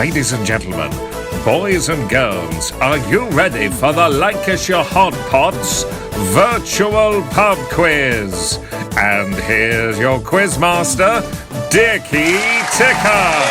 Ladies and gentlemen, boys and girls, are you ready for the Lancashire Hotpots virtual pub quiz? And here's your quizmaster, Dickie Ticker.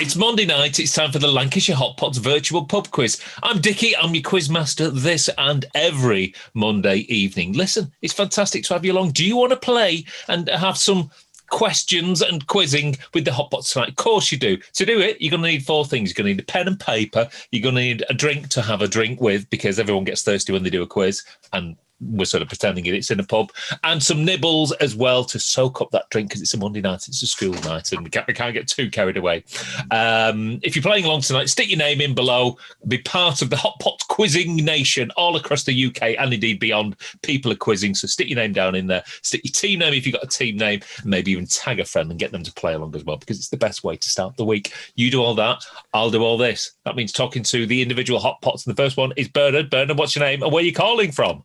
It's Monday night. It's time for the Lancashire Hotpots virtual pub quiz. I'm Dickie. I'm your quizmaster this and every Monday evening. Listen, it's fantastic to have you along. Do you want to play and have some questions and quizzing with the Hotpots tonight? Of course you do. To do it, you're going to need four things. You're going to need a pen and paper. You're going to need a drink to have a drink with, because everyone gets thirsty when they do a quiz, and we're sort of pretending it's in a pub, and some nibbles as well to soak up that drink, because it's a Monday night, it's a school night, and we can't get too carried away. If you're playing along tonight, stick your name in below, be part of the Hotpots quizzing nation all across the UK and indeed beyond. People are quizzing, so stick your name down in there, stick your team name if you've got a team name, and maybe even tag a friend and get them to play along as well, because it's the best way to start the week. You do all that, I'll do all this. That means talking to the individual Hotpots, and the first one is Bernard. Bernard, what's your name and where are you calling from?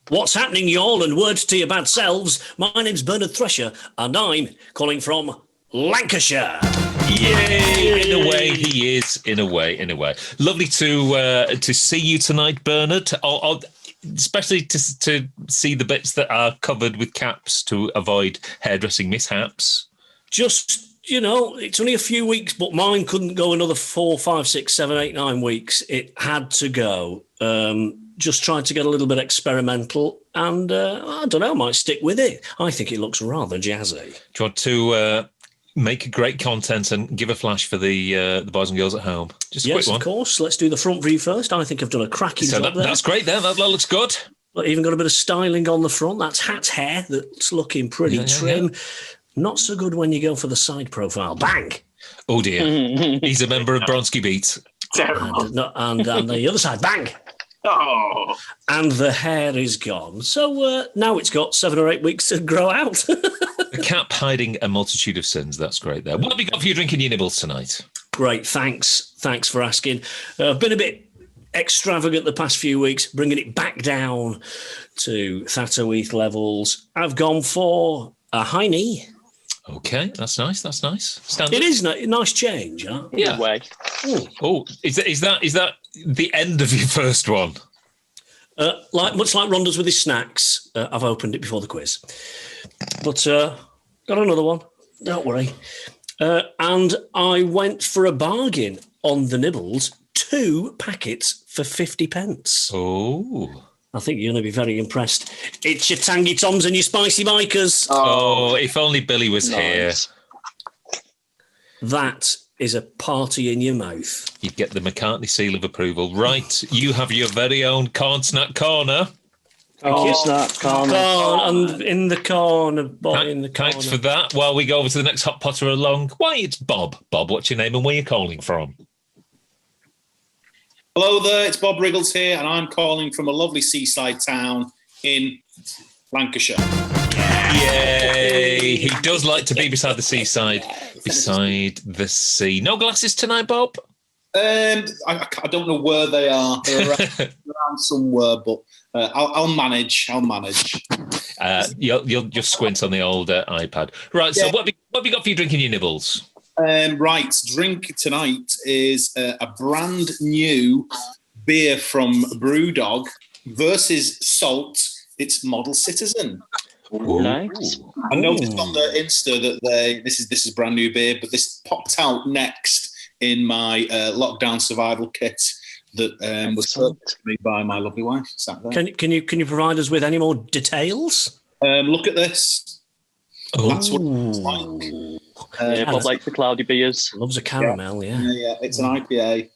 What's happening, y'all, and words to your bad selves? My name's Bernard Thresher, and I'm calling from Lancashire. Yay! In a way, he is. In a way. Lovely to see you tonight, Bernard. Especially to see the bits that are covered with caps to avoid hairdressing mishaps. Just, it's only a few weeks, but mine couldn't go another 4, 5, 6, 7, 8, 9 weeks. It had to go. Just trying to get a little bit experimental, and I don't know, I might stick with it. I think it looks rather jazzy. Do you want to make great content and give a flash for the boys and girls at home? Just a quick one. Yes, of course. Let's do the front view first. I think I've done a cracking job there. That's great there. That looks good. I've even got a bit of styling on the front. That's Hat's hair that's looking pretty trim. Yeah. Not so good when you go for the side profile. Bang! Oh, dear. He's a member of Bronski Beat. And the other side. Bang! Oh, and the hair is gone. So now it's got 7 or 8 weeks to grow out. A cap hiding a multitude of sins. That's great there. What have you got for you drinking your nibbles tonight? Great, thanks for asking. I've been a bit extravagant the past few weeks, bringing it back down to Thatterweath levels. I've gone for a Heine. Okay, that's nice. Standard. It is a nice change, huh? Yeah. Way. Oh, is that the end of your first one? Much like Ron does with his snacks, I've opened it before the quiz. But got another one. Don't worry. And I went for a bargain on the nibbles. 2 packets for 50p. Oh. I think you're going to be very impressed. It's your Tangy Toms and your Spicy Bikers. Oh, if only Billy was here. That is a party in your mouth. You'd get the McCartney seal of approval. Right, you have your very own Corn Snack Corner. Thank you, Snack Corner. And in the corner, boy, in the corner. Thanks for that. While we go over to the next Hot Potter along, why, it's Bob. Bob, what's your name and where are you calling from? Hello there, it's Bob Riggles here, and I'm calling from a lovely seaside town in Lancashire. Yay! He does like to be beside the seaside, beside the sea. No glasses tonight, Bob? I don't know where they are. They're around somewhere, but I'll manage. You'll just squint on the old iPad. Right, so what have you got for you drinking your nibbles? Right, drink tonight is a brand new beer from Brewdog versus Salt. It's Model Citizen. Nice. I noticed on the Insta that this is brand new beer, but this popped out next in my lockdown survival kit that was purchased to me by my lovely wife. Sat there. Can you provide us with any more details? Look at this. That's what it's like. Bob likes the cloudy beers. Loves a caramel, yeah. It's an IPA.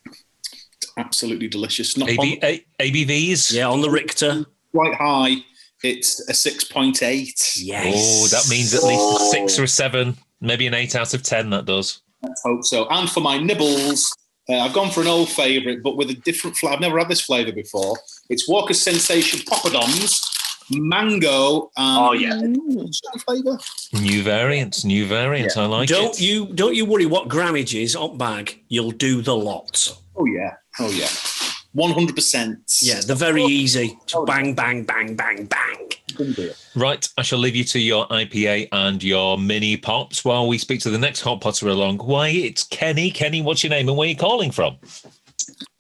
It's absolutely delicious. ABVs? Yeah, on the Richter. Quite high. It's a 6.8. Yes. Oh, that means at least a 6 or a 7, maybe an 8 out of 10, that does. Let's hope so. And for my nibbles, I've gone for an old favourite, but with a different flavour. I've never had this flavour before. It's Walker's Sensation Poppadoms. Mango and flavour. New variants. I like it. Don't you worry what grammage is on bag. You'll do the lot. Oh yeah. 100%. Yeah, they're very easy. Just bang, bang, bang, bang, bang. Right, I shall leave you to your IPA and your mini pops while we speak to the next hot potter along. Why, it's Kenny. Kenny, what's your name and where are you calling from?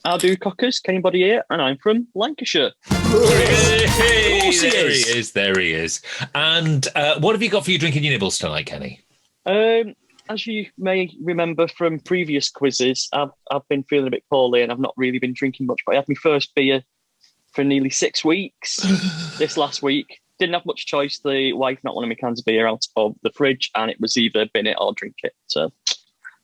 I'll do cockers, Kenny Body here, and I'm from Lancashire. Hey, there he is. And what have you got for your drinking your nibbles tonight, Kenny? As you may remember from previous quizzes, I've been feeling a bit poorly and I've not really been drinking much, but I had my first beer for nearly 6 weeks this last week. Didn't have much choice. The wife not wanted my cans of beer out of the fridge, and it was either bin it or drink it. So,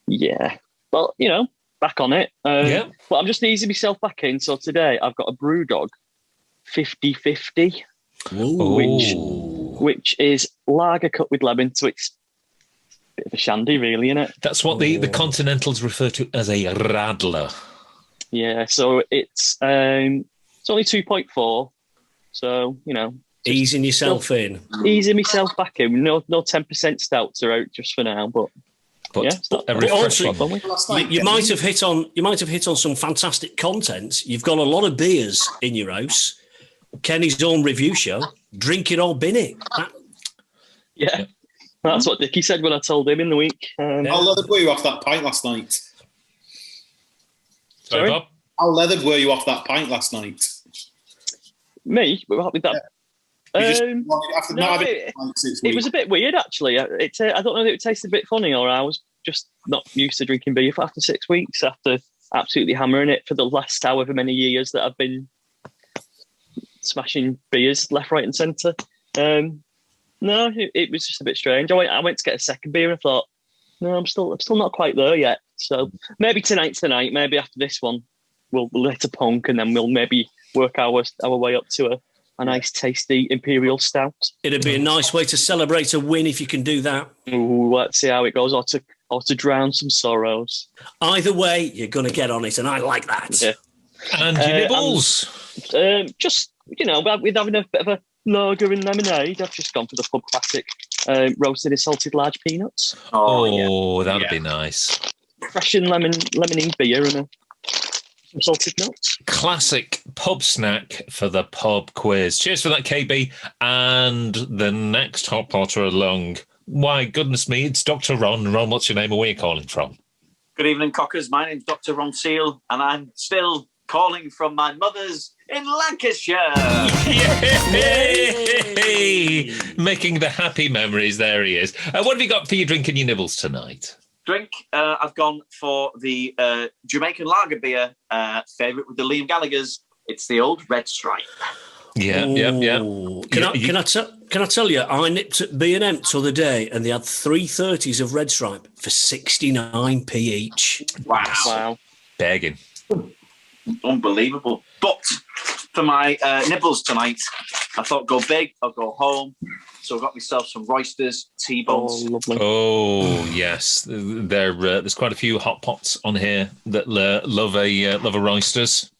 yeah. But, you know, back on it. But I'm just easing myself back in. So today I've got a Brewdog 50-50, which is lager cut with lemon. So it's a bit of a shandy, really, isn't it? That's what the Continentals refer to as a radler. Yeah, so it's only 2.4. So, you know. Easing yourself in. Easing myself back in. No 10% stouts are out just for now, but yeah, you might have hit on some fantastic content. You've got a lot of beers in your house. Kenny's own review show. Drink it or bin it. Yeah. That's what Dickie said when I told him in the week. How leathered were you off that pint last night? Sorry, Bob? How leathered were you off that pint last night? Me? With that? It was a bit weird, actually. I don't know if it tasted a bit funny or I was just not used to drinking beer after 6 weeks, after absolutely hammering it for the last however many years that I've been smashing beers left, right and centre. No, it was just a bit strange. I went to get a second beer and I thought, no, I'm still not quite there yet. So maybe tonight, maybe after this one, we'll hit a punk and then we'll maybe work our way up to a nice, tasty Imperial Stout. It'd be a nice way to celebrate a win if you can do that. Ooh, let's see how it goes, or to drown some sorrows. Either way, you're going to get on it, and I like that. Yeah. And your nibbles? Just, you know, with having a bit of a lager and lemonade, I've just gone for the pub classic, roasted and salted large peanuts. That'd be nice. Fresh and lemony beer and some salted nuts. Classic pub snack for the pub quiz. Cheers for that, KB. And the next hot potter along. Why, goodness me, it's Dr. Ron. Ron, what's your name and where are you calling from? Good evening, Cockers. My name's Dr. Ron Seal, and I'm still calling from my mother's in Lancashire. Yay! Making the happy memories. There he is. What have you got for your drink and your nibbles tonight? Drink, I've gone for the Jamaican lager beer, favourite with the Liam Gallagher's. It's the old Red Stripe. Yeah. Can I tell you, I nipped at B&M the other day and they had 330s of Red Stripe for 69p each. Wow. Begging. Unbelievable. But for my nibbles tonight, I thought go big, I'll go home. So I got myself some Roysters, T-bones. Oh, lovely. Oh, yes. There's quite a few hot pots on here that love a Roysters.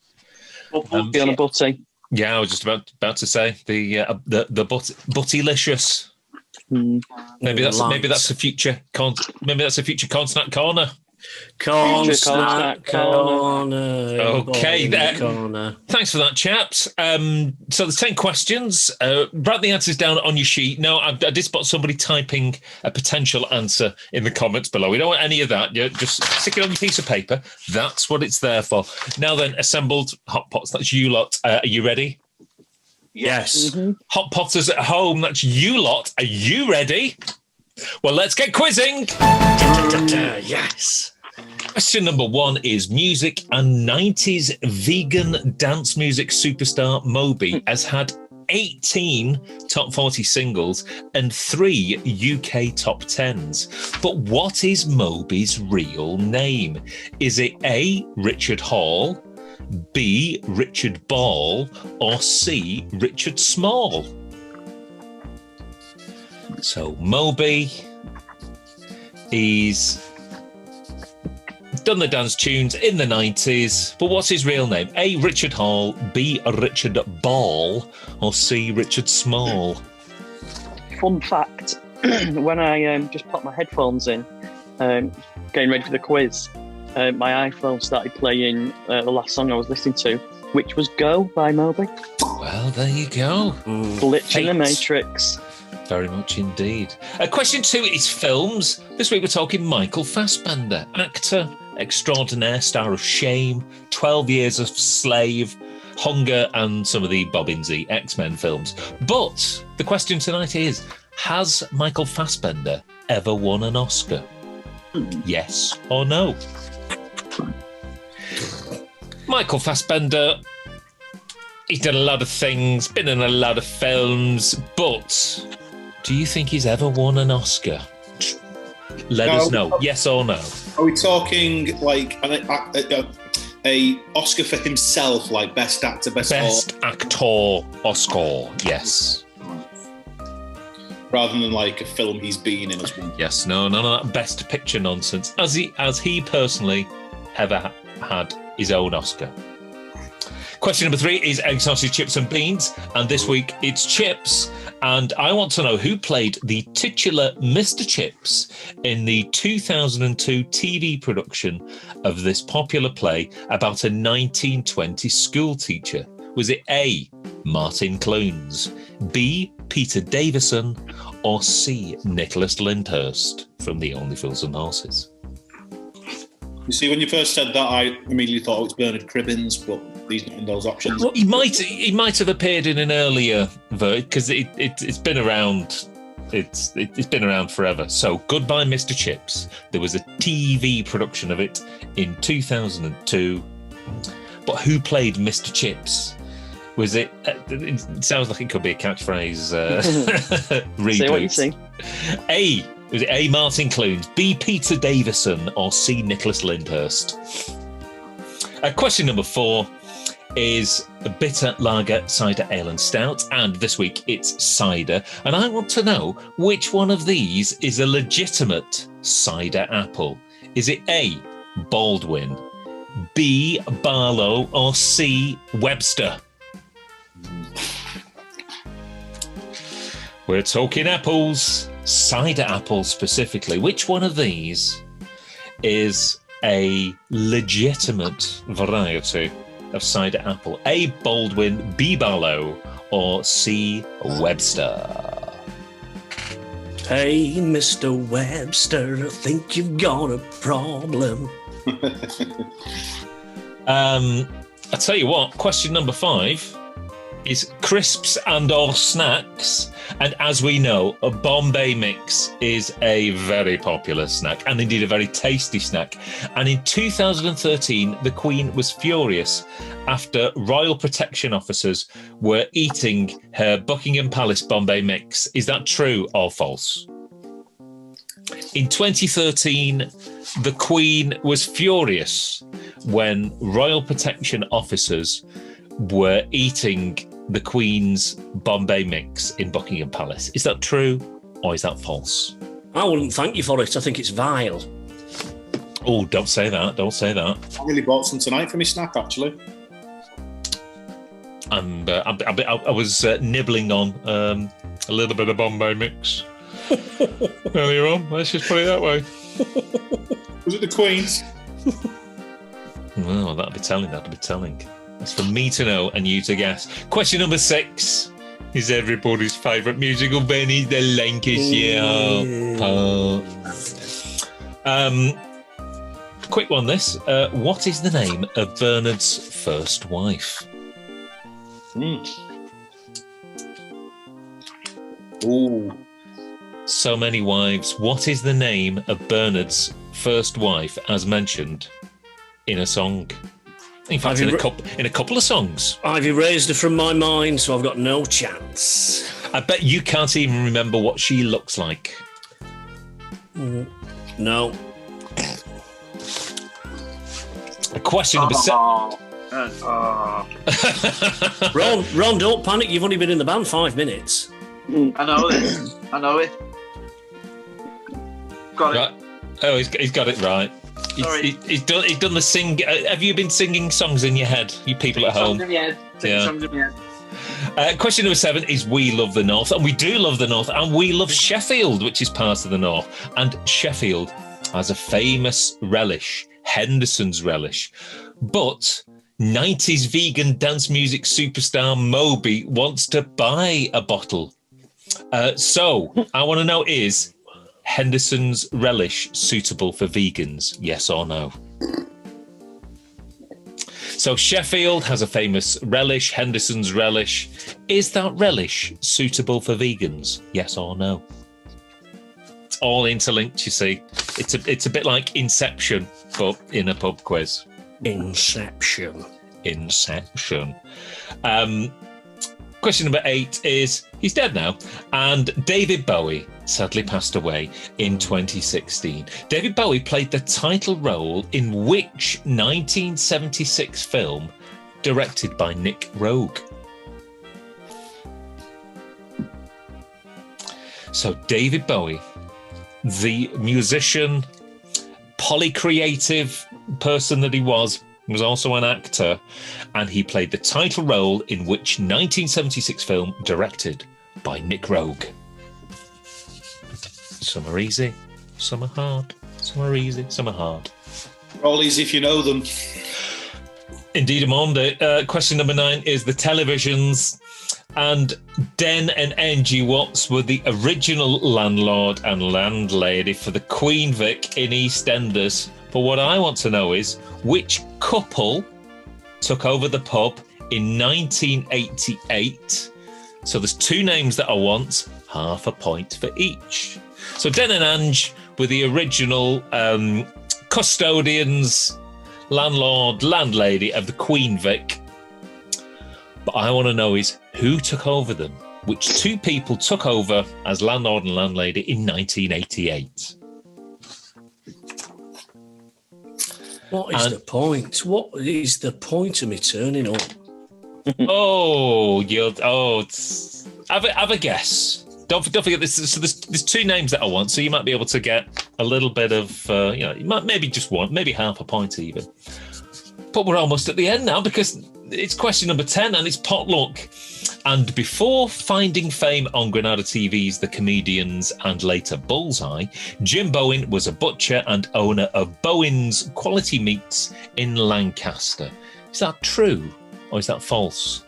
Be on a butty. Yeah, I was just about to say the buttylicious. Maybe that's a future Consnat Corner. Consnat Corner. Okay, corner. Thanks for that, chaps. So there's 10 questions. Write the answers down on your sheet. No, I did spot somebody typing a potential answer in the comments below. We don't want any of that. You just stick it on your piece of paper. That's what it's there for. Now then, assembled hot pots. That's you lot. Are you ready? Yes. Mm-hmm. Hot potters at home. That's you lot. Are you ready? Well, let's get quizzing. Yes. Question number 1 is music and 90s vegan dance music superstar Moby has had 18 top 40 singles and 3 UK top 10s. But what is Moby's real name? Is it A, Richard Hall, B, Richard Ball, or C, Richard Small? So Moby, he's done the dance tunes in the 90s, but what's his real name? A, Richard Hall, B, Richard Ball, or C, Richard Small? Fun fact, when I just popped my headphones in, getting ready for the quiz, my iPhone started playing the last song I was listening to, which was Go by Moby. Well, there you go. Glitch in the Matrix. Very much indeed. Question 2 is films. This week we're talking Michael Fassbender, actor extraordinaire, star of Shame, 12 Years a Slave, Hunger, and some of the Bobbins-y X-Men films. But the question tonight is, has Michael Fassbender ever won an Oscar? Yes or no? Michael Fassbender, he's done a lot of things, been in a lot of films, but do you think he's ever won an Oscar? Let us know, yes or no. Are we talking like a Oscar for himself, like Best Actor, Best Actor Oscar, yes. Rather than like a film he's been in as well. Yes, no, none of that Best Picture nonsense. As he personally ever had his own Oscar. Question number 3 is egg, sausage, chips and beans. And this week it's chips. And I want to know who played the titular Mr. Chips in the 2002 TV production of this popular play about a 1920s school teacher. Was it A, Martin Clunes, B, Peter Davison, or C, Nicholas Lyndhurst from The Only Fools and Horses? You see, when you first said that, I immediately thought it was Bernard Cribbins, but he's not in those options. Well, he might have appeared in an earlier version because it's been around. It's been around forever. So Goodbye, Mr. Chips. There was a TV production of it in 2002. But who played Mr. Chips? Was it? It sounds like it could be a catchphrase. Reboot. Say what you think. Was it A, Martin Clunes, B, Peter Davison, or C, Nicholas Lyndhurst? Question number 4 is a bitter lager, cider, ale and stout. And this week it's cider. And I want to know which one of these is a legitimate cider apple. Is it A, Baldwin, B, Barlow, or C, Webster? We're talking apples. Cider apples specifically. Which one of these is a legitimate variety of cider apple? A, Baldwin, B, Barlow, or C, Webster? Hey, Mr. Webster, I think you've got a problem. I tell you what, question number 5 is crisps and or snacks. And as we know, a Bombay mix is a very popular snack and indeed a very tasty snack. And in 2013, the Queen was furious after royal protection officers were eating her Buckingham Palace Bombay mix. Is that true or false? In 2013, the Queen was furious when royal protection officers were eating the Queen's Bombay mix in Buckingham Palace. Is that true or is that false? I wouldn't thank you for it. I think it's vile. Oh, don't say that. Don't say that. I really bought some tonight for my snack, actually. And I was nibbling on a little bit of Bombay mix earlier on. Let's just put it that way. Was it the Queen's? Well, that'll be telling. It's for me to know and you to guess. Question number 6 is everybody's favourite musical, Benny, the Lancashire Hotpots. Quick one, this. What is the name of Bernard's first wife? Ooh. So many wives. What is the name of Bernard's first wife, as mentioned in a song? In fact, in a couple of songs. I've erased her from my mind, so I've got no chance. I bet you can't even remember what she looks like. No. Question number 7. Ron, don't panic. You've only been in the band 5 minutes. I know this. I know it. Got it. Right. Oh, he's got it right. He's done the sing. Have you been singing songs in your head, you people at home? Songs in your head. Songs in your head. Question number 7 is we love the North, and we do love the North, and we love Sheffield, which is part of the North. And Sheffield has a famous relish, Henderson's relish. But 90s vegan dance music superstar Moby wants to buy a bottle. So I want to know, is Henderson's relish suitable for vegans? Yes or no? So Sheffield has a famous relish, Henderson's relish. Is that relish suitable for vegans? Yes or no? It's all interlinked, you see. It's a bit like Inception, but in a pub quiz. Inception. Question number 8 is, he's dead now, and David Bowie sadly passed away in 2016. David Bowie played the title role in which 1976 film directed by Nick Rogue? So David Bowie, the musician, polycreative person that he was also an actor, and he played the title role in which 1976 film directed by Nick Rogue? Some are easy, some are hard. Some are easy, some are hard. All easy if you know them. Indeed, Amanda. Question number 9 is the televisions. And Den and Angie Watts were the original landlord and landlady for the Queen Vic in EastEnders. But what I want to know is, which couple took over the pub in 1988? So there's 2 names that I want, half a point for each. So Den and Ange were the original custodians, landlord, landlady of the Queen Vic. But I want to know is, who took over them? Which 2 people took over as landlord and landlady in 1988? What is the point? What is the point of me turning up? Have a guess. Don't forget this. So there's 2 names that I want, so you might be able to get a little bit of, you might maybe just one, maybe half a point even. But we're almost at the end now because it's question number 10 and it's potluck. And before finding fame on Granada TV's The Comedians and later Bullseye, Jim Bowen was a butcher and owner of Bowen's Quality Meats in Lancaster. Is that true or is that false?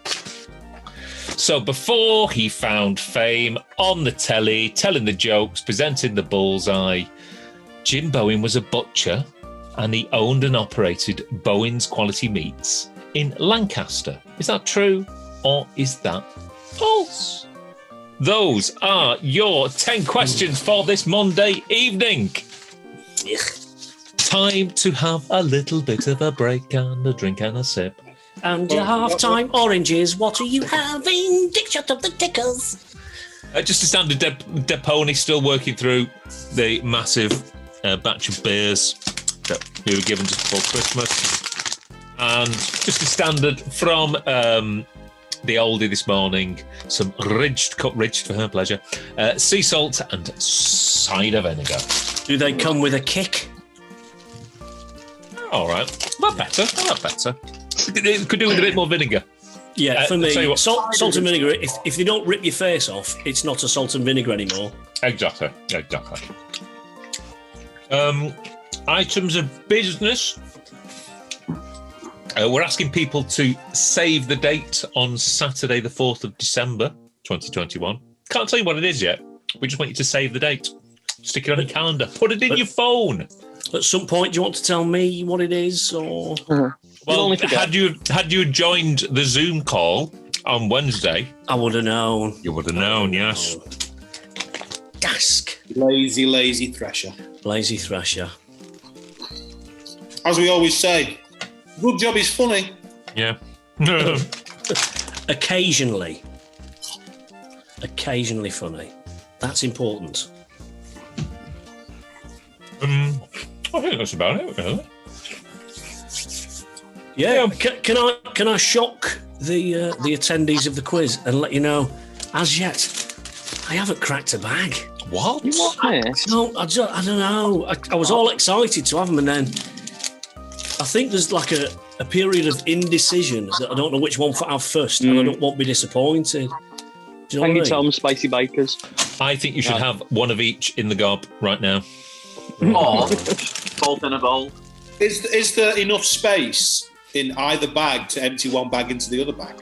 So before he found fame on the telly, telling the jokes, presenting the Bullseye, Jim Bowen was a butcher and he owned and operated Bowen's Quality Meats in Lancaster. Is that true or is that false? Those are your 10 questions for this Monday evening. Time to have a little bit of a break and a drink and a sip. And your half-time oranges, what are you having? Dick shut up the tickers. Just a standard Deponi, still working through the massive batch of beers that we were given just before Christmas. And just a standard from the oldie this morning, some ridged for her pleasure, sea salt and cider vinegar. Do they come with a kick? All right. Not better. It could do with a bit more vinegar. Yeah, for me, salt and vinegar, if they don't rip your face off, it's not a salt and vinegar anymore. Exactly. Items of business. We're asking people to save the date on Saturday, the 4th of December, 2021. Can't tell you what it is yet. We just want you to save the date. Stick it on your calendar. Put it in your phone. At some point, do you want to tell me what it is? Or Well, had you joined the Zoom call on Wednesday, I would have known. You would have known, yes. Dask. Lazy thresher. Lazy thresher. As we always say, good job is funny. Yeah. Occasionally funny. That's important. I think that's about it, really. Yeah. Can I shock the attendees of the quiz and let you know, as yet, I haven't cracked a bag. What? No, I don't know. I was all excited to have them, and then I think there's like a period of indecision that I don't know which one to have first, and I won't be disappointed. Do you know Hanging what I mean? Tom, Spicy Bakers. I think you should have one of each in the gob right now. Or both in a bowl. Is there enough space in either bag to empty one bag into the other bag?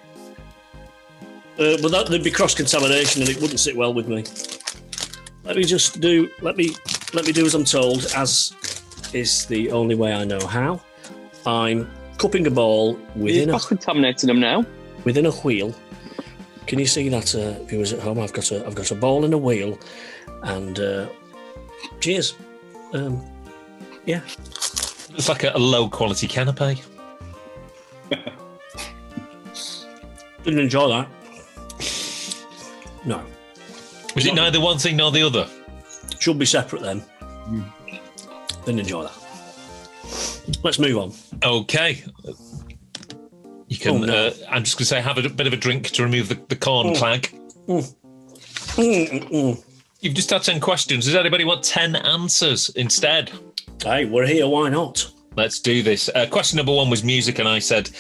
But there'd be cross-contamination and it wouldn't sit well with me. Let me do as I'm told, as is the only way I know how. I'm cupping a ball within cross-contaminating them now. Within a wheel. Can you see that, viewers at home? I've got a ball in a wheel, and cheers. Yeah. It's like a low-quality canapé. Didn't enjoy that. No. Was it neither one thing nor the other? Should be separate then. Didn't enjoy that. Let's move on. Okay. You can. I'm just going to say, have a bit of a drink to remove the corn clag. You've just had 10 questions. Does anybody want 10 answers instead? Hey, we're here. Why not? Let's do this. Question number 1 was music, and I said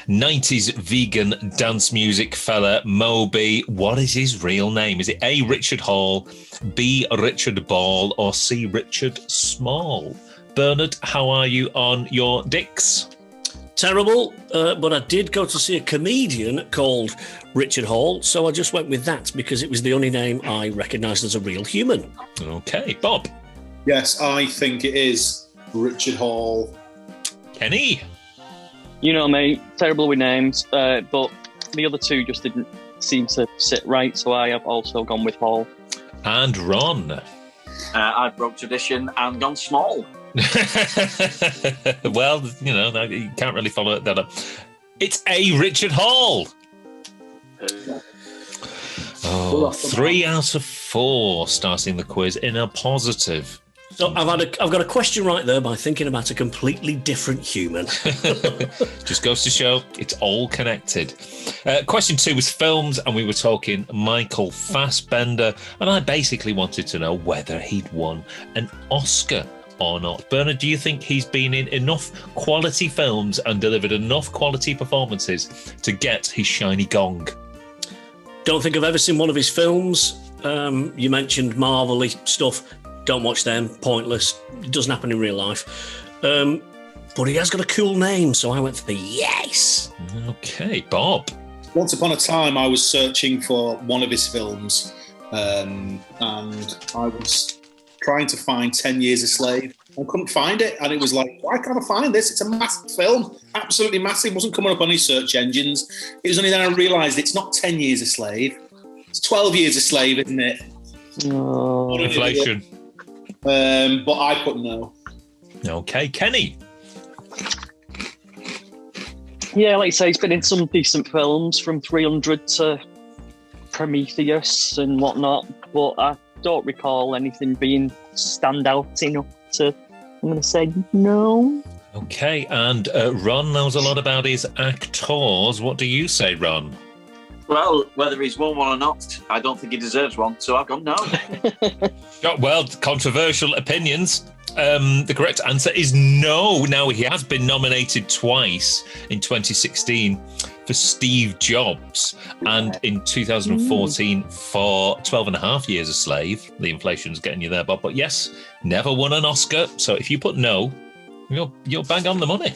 90s vegan dance music fella Moby. What is his real name? Is it A, Richard Hall, B, Richard Ball, or C, Richard Small? Bernard, how are you on your dicks? Terrible, but I did go to see a comedian called Richard Hall, so I just went with that because it was the only name I recognised as a real human. Okay, Bob. Yes, I think it is Richard Hall. Kenny. You know me, terrible with names, but the other two just didn't seem to sit right, so I have also gone with Hall. And Ron. I broke tradition and gone small. Well, you can't really follow that up. It's A, Richard Hall. 3 out of 4 starting the quiz in a positive. So I've got a question right there by thinking about a completely different human. Just goes to show it's all connected. Question 2 was films, and we were talking Michael Fassbender, and I basically wanted to know whether he'd won an Oscar or not. Bernard, do you think he's been in enough quality films and delivered enough quality performances to get his shiny gong? Don't think I've ever seen one of his films. You mentioned Marvel-y stuff. Don't watch them. Pointless. It doesn't happen in real life. But he has got a cool name, so I went for the yes. Okay, Bob. Once upon a time, I was searching for one of his films, and I was trying to find 10 Years a Slave. I couldn't find it, and it was like, why can't I find this? It's a massive film, absolutely massive. It wasn't coming up on any search engines. It was only then I realised it's not 10 Years a Slave. It's 12 Years a Slave, isn't it? Oh, inflation. But I put no. Okay, Kenny. Yeah, like you say, he's been in some decent films, from 300 to Prometheus and whatnot, but I don't recall anything being standout enough to, I'm going to say no. Okay, and Ron knows a lot about his actors. What do you say, Ron? Well, whether he's won one or not, I don't think he deserves one, so I've gone no. Well, controversial opinions. The correct answer is no. Now, he has been nominated twice in 2016 for Steve Jobs and in 2014 for 12 and a half Years a Slave. The inflation's getting you there, Bob. But yes, never won an Oscar. So if you put no, you're bang on the money.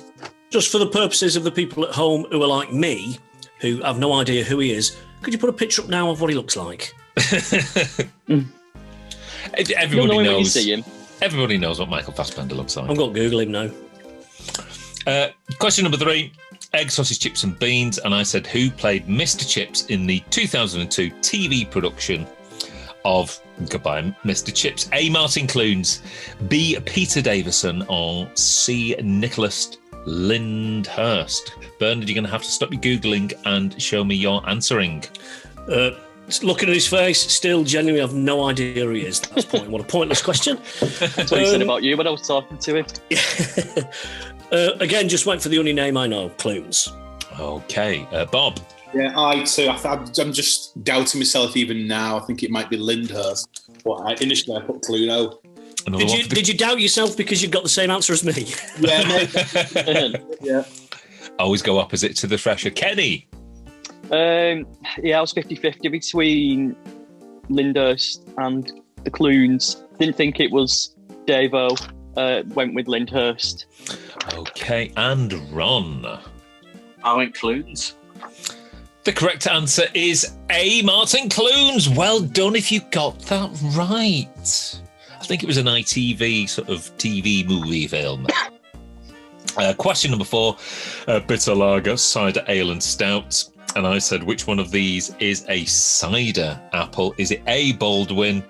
Just for the purposes of the people at home who are like me, who have no idea who he is, could you put a picture up now of what he looks like? Everybody When you knows. see him. Everybody knows what Michael Fassbender looks like. I've got to Google him now. Question number 3, egg, sausage, chips and beans. And I said, who played Mr. Chips in the 2002 TV production of Goodbye, Mr. Chips? A, Martin Clunes, B, Peter Davison, or C, Nicholas Lyndhurst? Bernard, you're going to have to stop your Googling and show me your answering. Looking at his face, still genuinely have no idea who he is. That's what a pointless question. That's what he said about you when I was talking to him. Again, just went for the only name I know, Clunes. Okay, Bob. Yeah, I too. I'm just doubting myself even now. I think it might be Lyndhurst. But initially I put Cluno. Did you doubt yourself because you got the same answer as me? Yeah, yeah. Always go opposite to the fresher. Kenny. I was 50-50 between Lyndhurst and the Clunes. Didn't think it was Davo. Went with Lyndhurst. Okay, and Ron. I went CLUNES. The correct answer is A, Martin CLUNES. Well done if you got that right. I think it was an ITV sort of TV movie film. Question number 4, bitter lager, cider, ale and stout. And I said, which one of these is a cider apple? Is it A, Baldwin,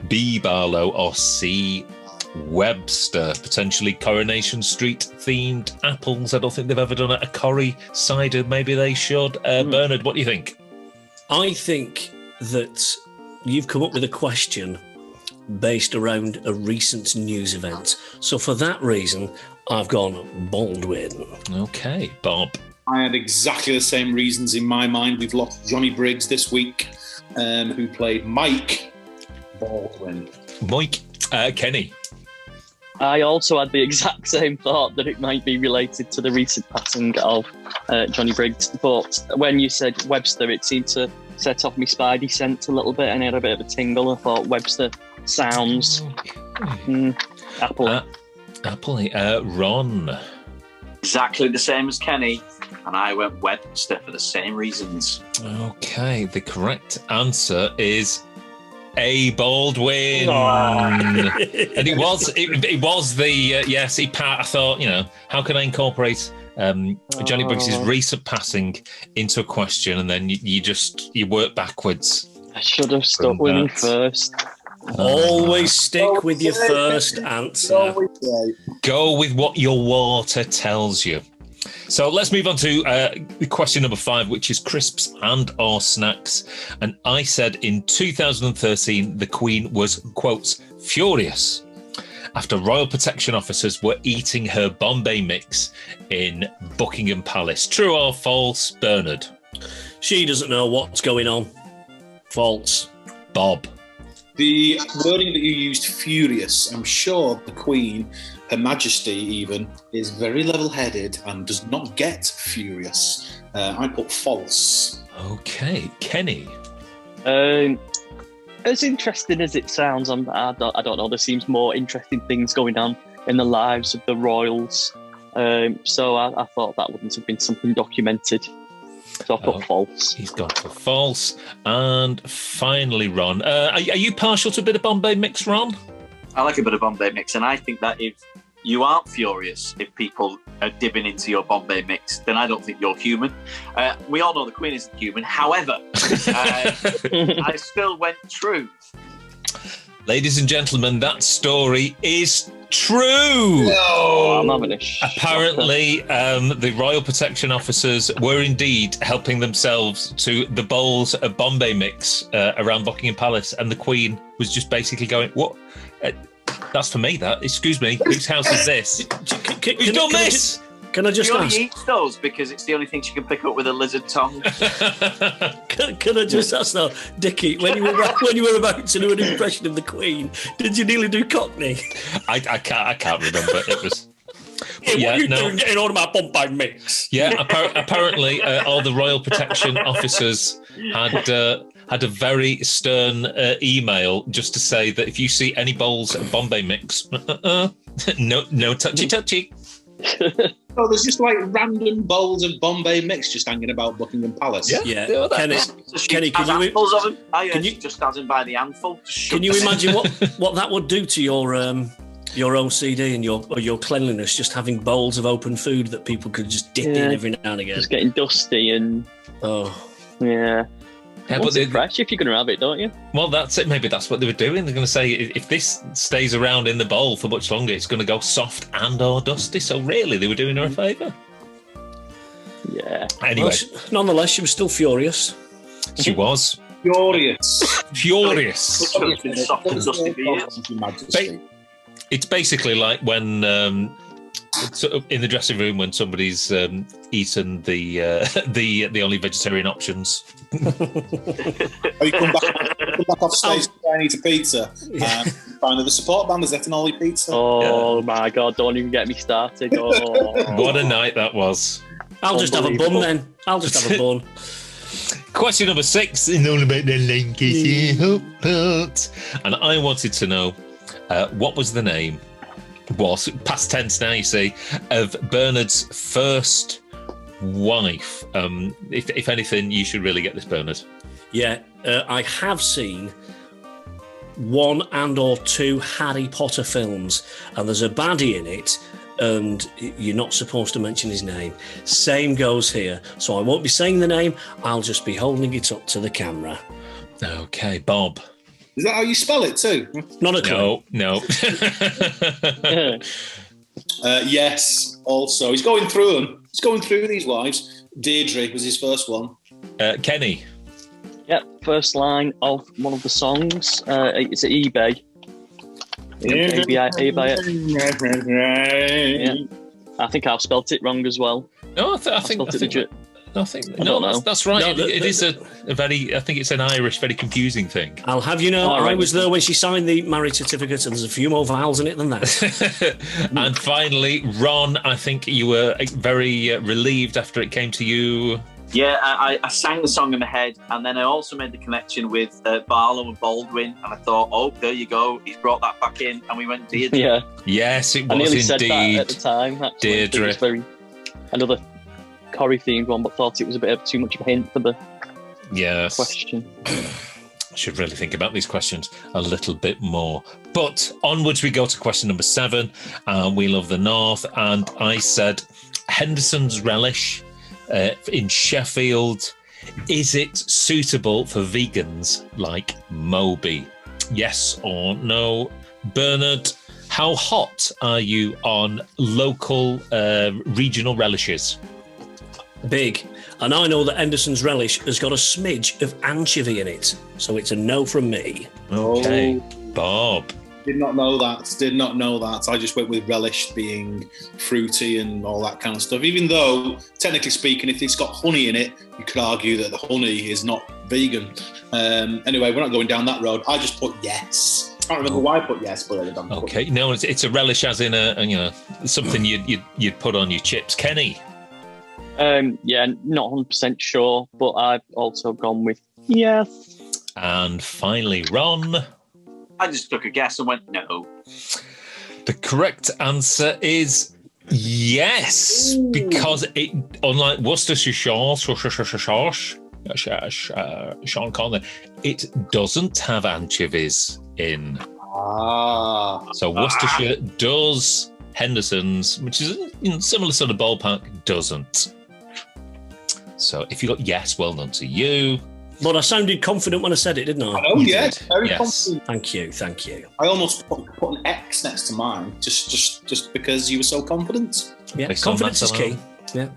B, Barlow, or C, Webster? Potentially Coronation Street themed apples. I don't think they've ever done a Corrie cider. Maybe they should. Bernard, what do you think? I think that you've come up with a question based around a recent news event. So for that reason, I've gone Baldwin. Okay, Bob. I had exactly the same reasons in my mind. We've lost Johnny Briggs this week, who played Mike Baldwin. Mike. Kenny. I also had the exact same thought that it might be related to the recent passing of Johnny Briggs. But when you said Webster, it seemed to set off my spidey sense a little bit, and I had a bit of a tingle. I thought Webster sounds apple. Apple. Ron. Exactly the same as Kenny, and I went Webster for the same reasons. Okay, the correct answer is A, Baldwin. And it was the yes. I thought, how can I incorporate Johnny Briggs' recent passing into a question, and then you work backwards. I should have stuck with him first. Always stick with your first answer. Go with what your water tells you. So let's move on to question number 5, which is crisps and or snacks. And I said in 2013, the Queen was, quotes, furious after royal protection officers were eating her Bombay mix in Buckingham Palace. True or false, Bernard? She doesn't know what's going on. False. Bob. The wording that you used, furious, I'm sure the Queen, Her Majesty even, is very level-headed and does not get furious. I put false. Okay, Kenny. As interesting as it sounds, I don't know. There seems more interesting things going on in the lives of the royals. So I thought that wouldn't have been something documented. So I put false. He's gone for false. And finally, Ron. Are you partial to a bit of Bombay mix, Ron? I like a bit of Bombay mix, and I think that if you aren't furious if people are dipping into your Bombay mix, then I don't think you're human. We all know the Queen isn't human. However, I still went truth. Ladies and gentlemen, that story is true. No, I'm having a Apparently, the royal protection officers were indeed helping themselves to the bowls of Bombay mix around Buckingham Palace, and the Queen was just basically going, "What? That's for me. That. Excuse me. Whose house is this? Who's done this?" Can I just she ask? She only eats those because it's the only thing she can pick up with a lizard tongue. Can I just ask though, Dickie, when you were about to do an impression of the Queen, did you nearly do Cockney? I can't remember. It was. Hey, what are you doing getting on my Bombay mix? Yeah, apparently all the royal protection officers had a very stern email just to say that if you see any bowls of Bombay mix, no touchy. Oh, there's just like random bowls of Bombay mix just hanging about Buckingham Palace. Yeah. Kenny, can you handfuls of them? Just has them by the handful. Can you imagine what that would do to your OCD and your cleanliness? Just having bowls of open food that people could just dip in every now and again. Just getting dusty and yeah. Yeah, but it's fresh if you're going to have it, don't you? Well, that's it. Maybe that's what they were doing. They're going to say if this stays around in the bowl for much longer, it's going to go soft and or dusty. So really, they were doing her a favour. Yeah. Anyway, nonetheless, she was still furious. She was furious. Soft and dusty for years. It's basically like when in the dressing room when somebody's eaten the only vegetarian options. You come back off stage and eat a pizza. Find the support band is eating only pizza. Oh my God! Don't even get me started. Oh. What a night that was! I'll just have a bun then. I'll just have a bun. Question number 6 is all about the Lancashire Hotpots, and I wanted to know what was the name was, past tense now, you see, of Bernard's first wife. If anything, you should really get this, Bernard. Yeah, I have seen one and or two Harry Potter films, and there's a baddie in it, and you're not supposed to mention his name. Same goes here. So I won't be saying the name, I'll just be holding it up to the camera. Okay, Bob. Is that how you spell it too? Not a clue. No. Yes, also. He's going through them. He's going through these wives. Deirdre was his first one. Kenny. Yep, first line of one of the songs. It's at eBay. eBay. Yeah. I think I've spelt it wrong as well. No, I think that's right. No, it is a very. I think it's an Irish, very confusing thing. I'll have you know, right. I was there when she signed the marriage certificate, and there's a few more vowels in it than that. And finally, Ron, I think you were very relieved after it came to you. Yeah, I sang the song in my head, and then I also made the connection with Barlow and Baldwin, and I thought, oh, there you go, he's brought that back in, and we went Deirdre. Yeah. Yes, it I was nearly said indeed. that at the time. Actually. Deirdre. It was another Corrie themed one, but thought it was a bit of too much of a hint for the question. I should really think about these questions a little bit more. But onwards we go to question number 7. We love the North, and I said Henderson's Relish in Sheffield. Is it suitable for vegans like Moby? Yes or no? Bernard, how hot are you on local regional relishes? Big. And I know that Henderson's Relish has got a smidge of anchovy in it. So it's a no from me. Okay. Bob. Did not know that. I just went with relish being fruity and all that kind of stuff. Even though, technically speaking, if it's got honey in it, you could argue that the honey is not vegan. Anyway, we're not going down that road. I just put yes. I can't remember why I put yes, but I don't. Okay, no, it's a relish as in something you'd put on your chips. Kenny. Yeah, not 100% sure, but I've also gone with yes. And finally, Ron. I just took a guess and went no. The correct answer is yes, because it, unlike Worcestershire sauce, Sean Connery, it doesn't have anchovies in. So Worcestershire does. Henderson's, which is in similar sort of ballpark, doesn't. So if you got yes, well done to you. But I sounded confident when I said it, didn't I? Oh, yes, very confident. Thank you. I almost put an X next to mine, just because you were so confident. Yeah, Based confidence on is that key. alone. Yeah.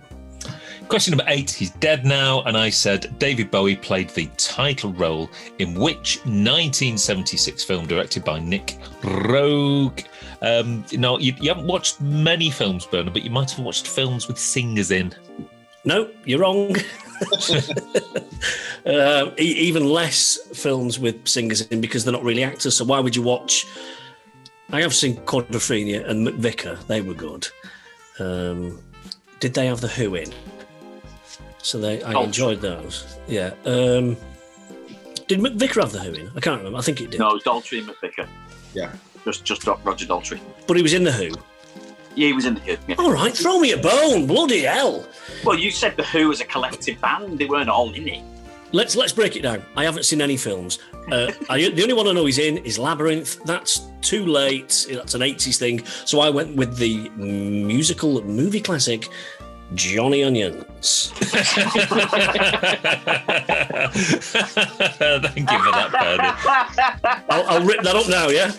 Question number 8. He's dead now, and I said David Bowie played the title role in which 1976 film directed by Nick Rogue? No, you haven't watched many films, Bernard, but you might have watched films with singers in. No, you're wrong. Even less films with singers in because they're not really actors. So why would you watch? I have seen Quadrophenia and McVicar. They were good. Did they have the Who in? So I enjoyed those. Yeah. Did McVicar have the Who in? I can't remember. I think it did. No, Daltrey and McVicar. Yeah. Just Roger Daltrey. But he was in the Who. Yeah, he was in the Who. Yeah. All right, throw me a bone. Bloody hell. Well, you said the Who as a collective band. They weren't all in it. Let's break it down. I haven't seen any films. The only one I know he's in is Labyrinth. That's too late. That's an 80s thing. So I went with the musical movie classic, Johnny Onions. Thank you for that, Bernard. I'll rip that up now, yeah?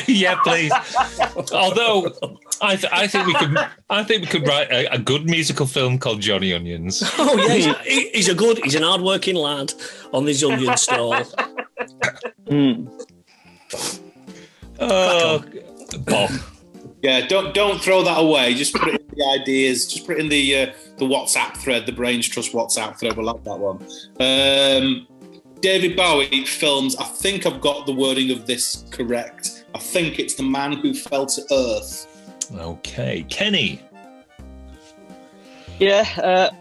Yeah, please. Although I think we could write a good musical film called Johnny Onions. Oh yeah, he's an hard-working lad on this onion stall. Oh, Bob. Yeah, don't throw that away. Just put it in the ideas. Just put it in the WhatsApp thread, the Brains Trust WhatsApp thread. We'll like that one. David Bowie films. I think I've got the wording of this correct. I think it's The Man Who Fell to Earth. Okay, Kenny. Yeah,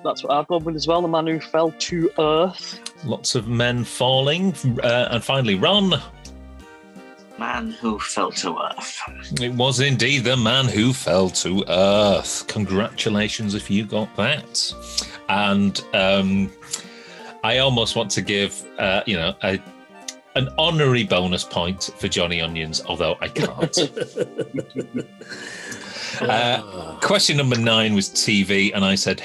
that's what I've gone with as well. The Man Who Fell to Earth. Lots of men falling. And finally, Ron. Man Who Fell to Earth. It was indeed The Man Who Fell to Earth. Congratulations if you got that. And I almost want to give, an honorary bonus point for Johnny Onions, although I can't. Question number 9 was TV, and I said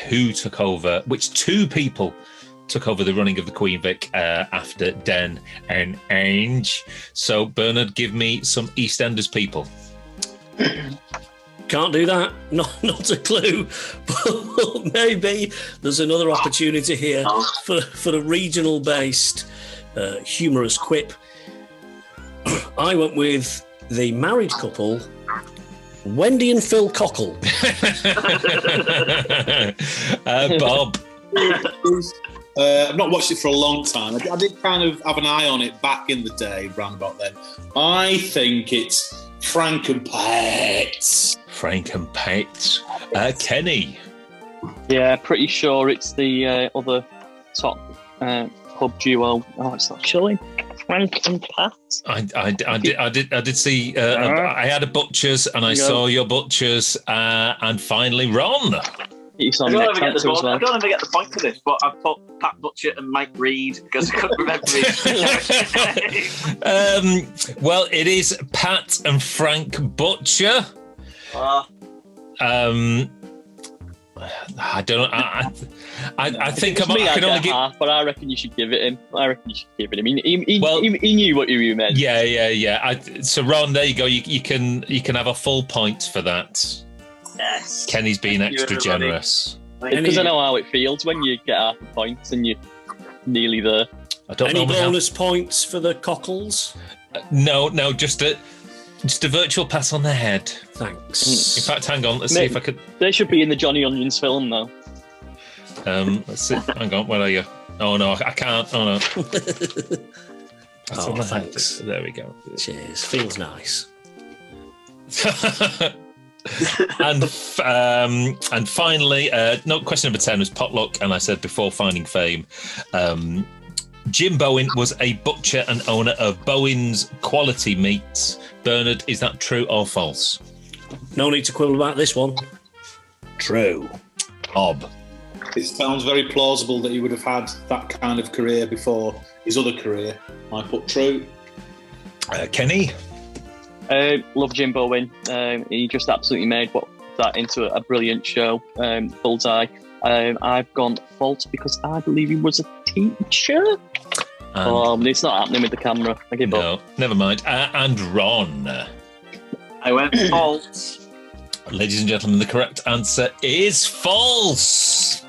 which 2 people took over the running of the Queen Vic after Den and Ange. So, Bernard, give me some EastEnders people. Can't do that. Not a clue. But maybe there's another opportunity here for a regional-based humorous quip. I went with the married couple, Wendy and Phil Cockle. Bob. I've not watched it for a long time. I did kind of have an eye on it back in the day, round about then. I think it's Frank and Pat. Frank and Pat. Kenny. Yeah, pretty sure it's the other top pub duo. Oh, it's not showing. Frank and Pat. I did see. I had a Butchers, and I saw your Butchers, and finally Ron. I don't ever get the point for this, but I put Pat Butcher and Mike Reed because I couldn't remember it. Well, it is Pat and Frank Butcher. I don't know. I think I can only give half, but I reckon you should give it him. He knew what you meant. Yeah. So Ron, there you go. You can have a full point for that. Yes. Kenny's been extra generous. Because I know how it feels when you get half the points and you're nearly there. I don't know. Any bonus points for the Cockles? No, just a virtual pass on the head. Thanks. In fact, hang on. Let's see if I could. They should be in the Johnny Onions film, though. Let's see. Hang on. Where are you? Oh no, I can't. Oh no. That's on the thanks. head. There we go. Cheers. Feels nice. and finally, question number 10 was potluck, and I said before finding fame, Jim Bowen was a butcher and owner of Bowen's Quality Meats. Bernard, is that true or false? No need to quibble about this one. True. Bob. It sounds very plausible that he would have had that kind of career before his other career. I put true. Kenny. Love Jim Bowen. He just absolutely made that into a brilliant show. Bullseye. I've gone false because I believe he was a teacher. It's not happening with the camera. I give up. No, never mind. And Ron. I went false. Ladies and gentlemen, the correct answer is false.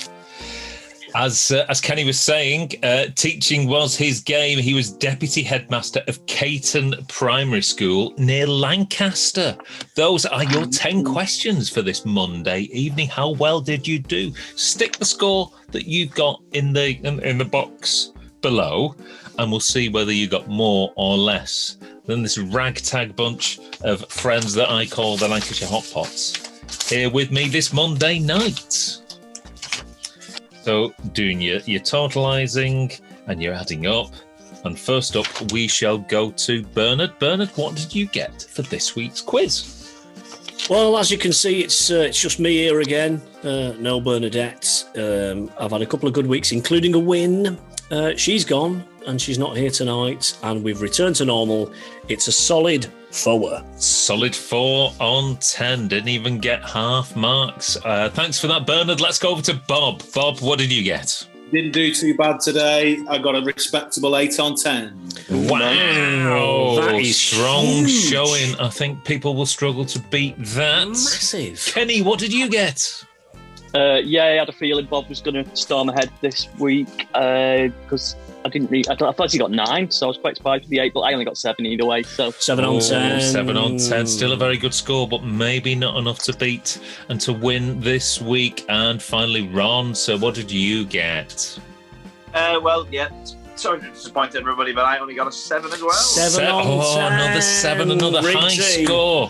As Kenny was saying, teaching was his game. He was deputy headmaster of Caton Primary School near Lancaster. Those are your 10 questions for this Monday evening. How well did you do? Stick the score that you've got in the box below, and we'll see whether you got more or less than this ragtag bunch of friends that I call the Lancashire Hotpots here with me this Monday night. So doing your totalising and you're adding up. And first up, we shall go to Bernard. Bernard, what did you get for this week's quiz? Well, as you can see, it's just me here again. No Bernadette. I've had a couple of good weeks, including a win. She's gone and she's not here tonight. And we've returned to normal. It's a solid 4. Solid 4 on 10. Didn't even get half marks. Thanks for that, Bernard. Let's go over to Bob. Bob, what did you get? Didn't do too bad today. I got a respectable 8 on 10. Wow. That is strong huge. showing. I think people will struggle to beat that. Massive. Kenny, what did you get? I had a feeling Bob was going to storm ahead this week because I thought he got 9, so I was quite surprised with the 8, but I only got 7 either way. So 7 on 10. 7 on 10. Still a very good score, but maybe not enough to beat and to win this week. And finally, Ron, so what did you get? Sorry to disappoint everybody, but I only got a 7 as well. 7 on 10. Another 7, another high score.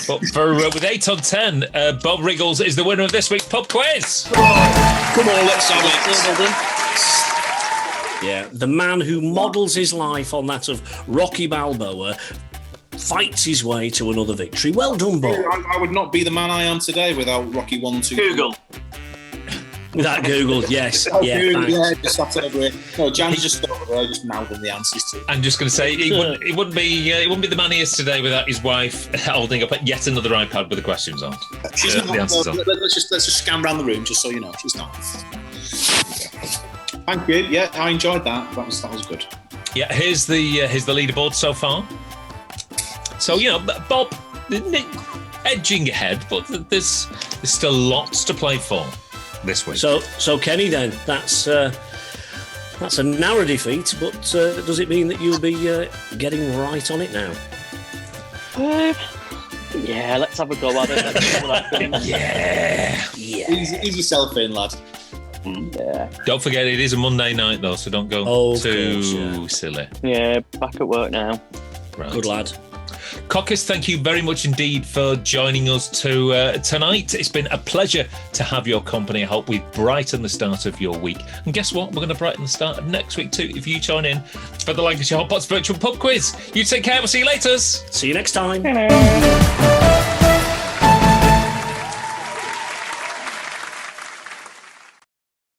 But with 8 on 10, Bob Riggles is the winner of this week's pub quiz. Come on, let's have it. Yeah, the man who models his life on that of Rocky Balboa fights his way to another victory. Well done, Bob. I would not be the man I am today without Rocky 1, 2. Google. Without Google, yes. Google, Thanks. just sat over here. No, Jan's just over there, just mouthing the answers to it. I'm just going to say he wouldn't be the man he is today without his wife holding up yet another iPad with the questions on. She's not. The answers on. Let's just scan around the room, just so you know, she's not. Thank you. Yeah, I enjoyed that. That was good. Yeah, here's the leaderboard so far. So Bob edging ahead, but there's still lots to play for this week. So Kenny, then that's a narrow defeat, but does it mean that you'll be getting right on it now? Yeah, let's have a go at it. Yeah. Ease yourself in, lad. Yeah. Don't forget, it is a Monday night though, so don't go too silly. Yeah, back at work now. Right. Good lad. Cockers, thank you very much indeed for joining us tonight. It's been a pleasure to have your company. I hope we've brightened the start of your week. And guess what? We're going to brighten the start of next week too if you join in for the Lancashire Hotpots virtual pub quiz. You take care. We'll see you later. See you next time. Hello.